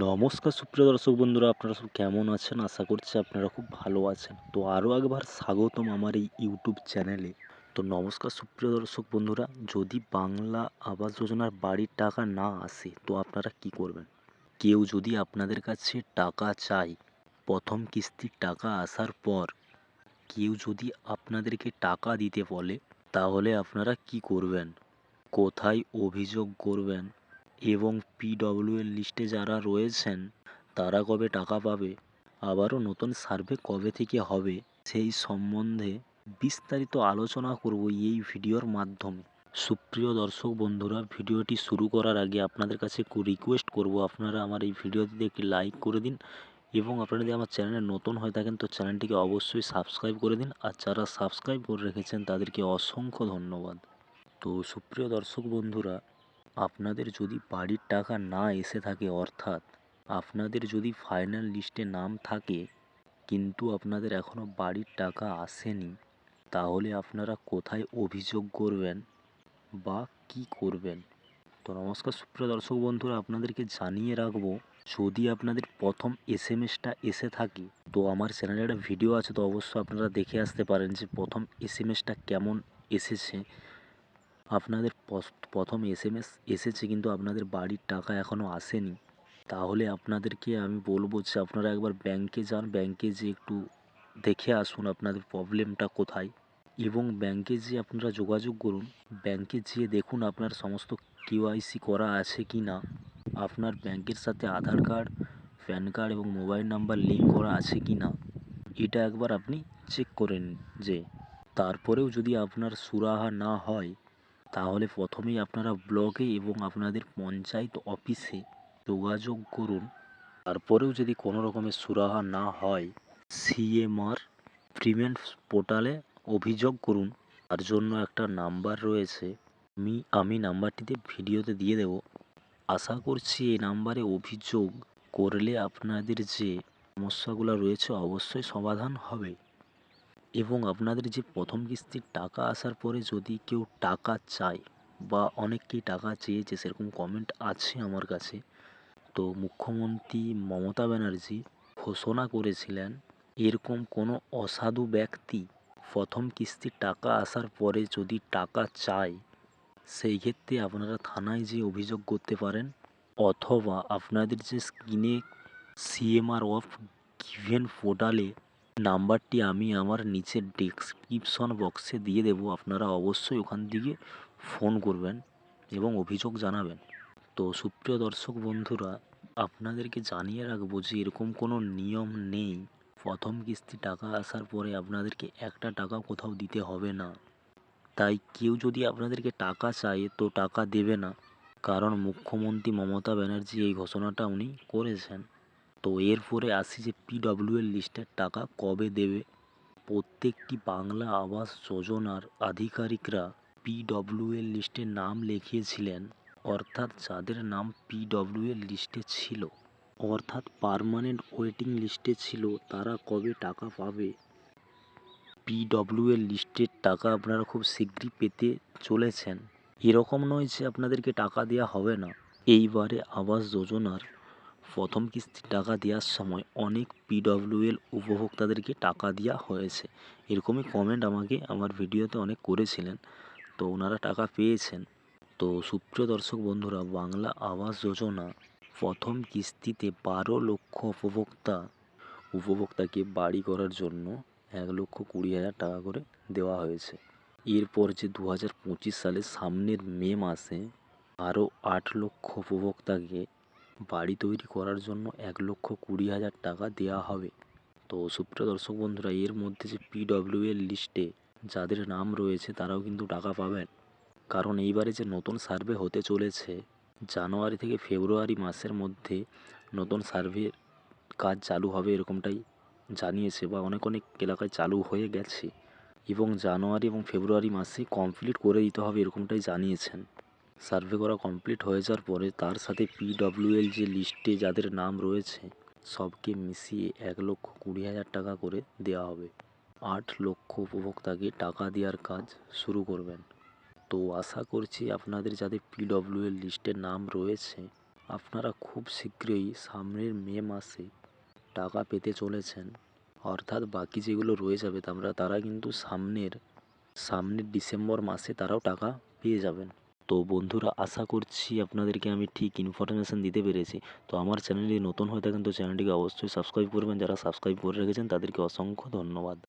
নমস্কার সুপ্রিয় দর্শক বন্ধুরা, আপনারা সব কেমন আছেন? আশা করছি আপনারা খুব ভালো আছেন। তো আরও একবার স্বাগতম আমার এই ইউটিউব চ্যানেলে। তো নমস্কার সুপ্রিয় দর্শক বন্ধুরা, যদি বাংলা আবাস যোজনার বাড়ির টাকা না আসে তো আপনারা কি করবেন? কেউ যদি আপনাদের কাছে টাকা চায়, প্রথম কিস্তির টাকা আসার পর কেউ যদি আপনাদেরকে টাকা দিতে বলে, তাহলে আপনারা কি করবেন? কোথায় অভিযোগ করবেন? এবং পিডব্লিউএল লিস্টে যারা রয়েছেন তারা কবে টাকা পাবে, আবারও নতুন সার্ভে কবে থেকে হবে, সেই সম্বন্ধে বিস্তারিত আলোচনা করব এই ভিডিওর মাধ্যমে। সুপ্রিয় দর্শক বন্ধুরা, ভিডিওটি শুরু করার আগে আপনাদের কাছে রিকোয়েস্ট করব, আপনারা আমার এই ভিডিওটিতে একটি লাইক করে দিন এবং আপনারা যদি আমার চ্যানেলে নতুন হয়ে থাকেন তো চ্যানেলটিকে অবশ্যই সাবস্ক্রাইব করে দিন। আর যারা সাবস্ক্রাইব করে রেখেছেন তাদেরকে অসংখ্য ধন্যবাদ। তো সুপ্রিয় দর্শক বন্ধুরা, আপনাদের যদি বাড়ির টাকা না এসে থাকে, অর্থাৎ আপনাদের যদি ফাইনাল লিস্টে নাম থাকে কিন্তু আপনাদের এখনও বাড়ির টাকা আসেনি, তাহলে আপনারা কোথায় অভিযোগ করবেন বা কি করবেন? তো নমস্কার সুপ্রিয় দর্শক বন্ধুরা, আপনাদেরকে জানিয়ে রাখবো, যদি আপনাদের প্রথম এসএমএসটা এসে থাকে তো আমার চ্যানেলে একটা ভিডিও আছে, তো অবশ্যই আপনারা দেখে আসতে পারেন যে প্রথম এসএমএসটা কেমন এসেছে। আপনাদের প্রথম এসএমএস এসেছে কিন্তু আপনাদের বাড়ির টাকা এখনও আসেনি, তাহলে আপনাদেরকে আমি বলবো যে আপনারা একবার ব্যাংকে যান, ব্যাংকে যেয়ে একটু দেখে আসুন আপনাদের প্রবলেমটা কোথায় এবং ব্যাংকে যেয়ে আপনারা যোগাযোগ করুন। ব্যাংকে যেয়ে দেখুন আপনার সমস্ত কেওয়াইসি করা আছে কি না, আপনার ব্যাংকের সাথে আধার কার্ড, প্যান কার্ড এবং মোবাইল নাম্বার লিঙ্ক করা আছে কি না, এটা একবার আপনি চেক করে নিন। যে তারপরেও যদি আপনার সুরাহা না হয়, তাহলে প্রথমেই আপনারা ব্লকে এবং আপনাদের পঞ্চায়েত অফিসে যোগাযোগ করুন। তারপরেও যদি কোনো রকমের সুরাহা না হয়, সিএমআর পেমেন্ট পোর্টালে অভিযোগ করুন। তার জন্য একটা নাম্বার রয়েছে, আমি নাম্বারটিতে ভিডিওতে দিয়ে দেব। আশা করছি এই নাম্বারে অভিযোগ করলে আপনাদের যে সমস্যাগুলো রয়েছে অবশ্যই সমাধান হবে। এবং আপনাদের যে প্রথম কিস্তির টাকা আসার পরে যদি কেউ টাকা চায় বা অনেককেই টাকা চেয়েছে, সেরকম কমেন্ট আছে আমার কাছে, তো মুখ্যমন্ত্রী মমতা ব্যানার্জি ঘোষণা করেছিলেন, এরকম কোনো অসাধু ব্যক্তি প্রথম কিস্তির টাকা আসার পরে যদি টাকা চায়, সেই ক্ষেত্রে আপনারা থানায় যেয়ে অভিযোগ করতে পারেন, অথবা আপনাদের যে স্ক্রিনে সিএমআর অফ গিভেন পোর্টালে নাম্বারটি আমি আমার নিচের ডেসক্রিপশন বক্সে দিয়ে দেব, আপনারা অবশ্যই ওখান থেকে ফোন করবেন এবং অভিযোগ জানাবেন। তো সুপ্রিয় দর্শক বন্ধুরা, আপনাদেরকে জানিয়ে রাখবো যে এরকম কোনো নিয়ম নেই, প্রথম কিস্তি টাকা আসার পরে আপনাদেরকে একটা টাকাও কোথাও দিতে হবে না। তাই কেউ যদি আপনাদেরকে টাকা চায় তো টাকা দেবে না, কারণ মুখ্যমন্ত্রী মমতা ব্যানার্জি এই ঘোষণাটা উনি করেছেন। তো এরপরে আসি যে পিডব্লিউএল লিস্টের টাকা কবে দেবে। প্রত্যেকটি বাংলা আবাস যোজনার আধিকারিকরা পিডব্লিউএল লিস্টে নাম লিখিয়েছিলেন, অর্থাৎ যাদের নাম পিডব্লিউএল লিস্টে ছিল, অর্থাৎ পার্মানেন্ট ওয়েটিং লিস্টে ছিল, তারা কবে টাকা পাবে? পিডব্লিউএল লিস্টের টাকা আপনারা খুব শীঘ্রই পেতে চলেছেন। এরকম নয় যে আপনাদেরকে টাকা দেওয়া হবে না। এইবারে আবাস যোজনার প্রথম কিস্তির টাকা দেওয়ার সময় অনেক পিডব্লিউএল উপভোক্তাদেরকে টাকা দেওয়া হয়েছে, এরকমই কমেন্ট আমাকে আমার ভিডিওতে অনেক করেছিলেন, তো ওনারা টাকা পেয়েছেন। তো সুপ্রিয় দর্শক বন্ধুরা, বাংলা আবাস যোজনা প্রথম কিস্তিতে 12 লক্ষ উপভোক্তাকে বাড়ি করার জন্য 1,20,000 টাকা করে দেওয়া হয়েছে। এরপর যে 2025 সালের সামনের মে মাসে আরও 8 লক্ষ উপভোক্তাকে বাড়ি তৈরি করার জন্য 1,20,000 টাকা দেওয়া হবে। তো সুপ্রিয় দর্শক বন্ধুরা, এর মধ্যে যে পিডব্লিউএল লিস্টে যাদের নাম রয়েছে তারাও কিন্তু টাকা পাবেন, কারণ এইবারে যে নতুন সার্ভে হতে চলেছে, জানুয়ারি থেকে ফেব্রুয়ারি মাসের মধ্যে নতুন সার্ভের কাজ চালু হবে এরকমটাই জানিয়েছে, বা অনেক অনেক এলাকায় চালু হয়ে গেছে এবং জানুয়ারি এবং ফেব্রুয়ারি মাসে কমপ্লিট করে দিতে হবে এরকমটাই জানিয়েছেন। সার্ভে করা কমপ্লিট হয়ে যাওয়ার পরে তার সাথে পিডব্লিউএল যে লিস্টে যাদের নাম রয়েছে সবকে মিশিয়ে 1,20,000 টাকা করে দেওয়া হবে। 8 লক্ষ উপভোক্তাকে টাকা দেওয়ার কাজ শুরু করবেন। তো আশা করছি আপনাদের যাদের পিডব্লিউএল লিস্টে নাম রয়েছে আপনারা খুব শীঘ্রই সামনের মে মাসে টাকা পেতে চলেছেন, অর্থাৎ বাকি যেগুলো রয়ে যাবে তারা কিন্তু সামনের ডিসেম্বর মাসে তারাও টাকা পেয়ে যাবেন। তো বন্ধুরা, আশা করছি আপনাদেরকে আমি ঠিক ইনফরমেশান দিতে পেরেছি। তো আমার চ্যানেলে নতুন হয়ে থাকেন তো চ্যানেলটিকে অবশ্যই সাবস্ক্রাইব করবেন, যারা সাবস্ক্রাইব করে রেখেছেন তাদেরকে অসংখ্য ধন্যবাদ।